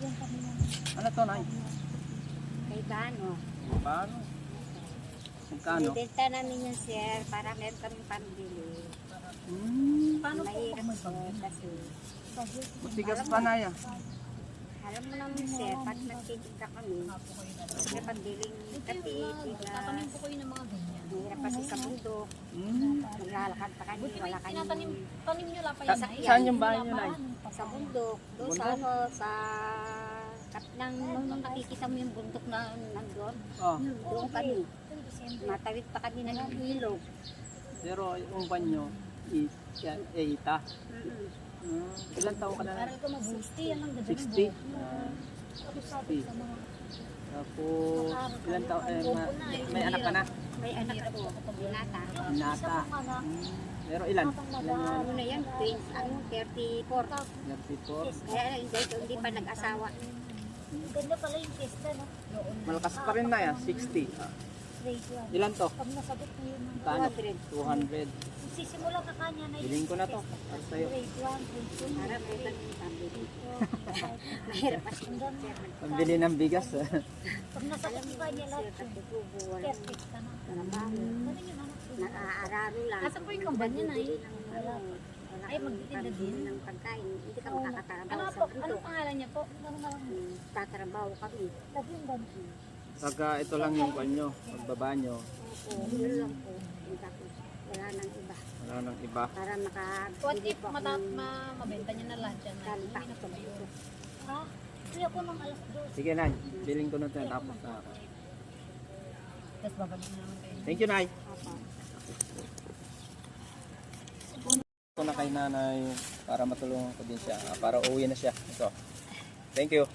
Ano to, Nay? Kay Bano. Paano? Magkano? Ibenta namin yun, sir, para meron kaming pambili. Paano po Mahirap, sir, kasi Matigas pa, Nay. alam mo naman, sir, pag nagtitinda kami, may pambiling kape, tatanim po bigas. kayo ng mga ganyan? Mahirap kasi sa bundok. Naglalakad pa kami, Buti wala may kami tanim nyo lang pa yan. Saan yung bahay nyo, Nay? sa bundok. Doon sa ano, sa nung nakikita mo yung bundok na nandun, Oh, doon kami. Matawid pa kami ng ilog. pero yung banyo, ita. Ilan taon ka na? Aral ko mag-60, yan ang ganda ng 60? buhok. 60. Tapos, ilan taon? May anak ka na? May anak ako, binata. Nata. Pero ilan? Ano na yan, 34. 34. Kaya hindi pa nag-asawa. Ganda pala yung pista, no? Malakas pa rin na yan, 60. Grade 1. Ilan to? Pag nasagot mo yun, Kano? 200. 200. sisimula ka kanya na Biling ko na to. Para sa'yo. grade 1, grade 2, Para may pambili. Mahirap kasi sir. Pambili ng bigas. Pag nasagot mo kanya lahat Sir, yun, katutubo, wala perfect ka na. trabaho. Ano yun, anak? Nag-aararo lang. Asa po yung kambal niya, Nay? Bibili ng ano, wala Ay, kang magtitinda pambili din? ng pagkain. Hindi ka Oo. makakatrabaho Ano sa po? bundok. Anong pangalan niya po? Ano na lang? Tatrabaho kami. Love yung ganun. Pagka ito lang yung banyo, pagbaba nyo, Opo, yun lang po. Tapos wala nang iba. wala nang iba. Para What makabili if po ako ng mabenta niya na lahat yan? galing pa Hindi na sa bundok. Ha? Kaya ko nung alas 2. Sige, Nay. Biling ko na ito. Tapos na ako. Tapos babalik na naman kayo. Thank you, Nay. Opo. Ito na kay Nanay para matulungan ko din siya. Para uwi na siya. Ito. Thank you.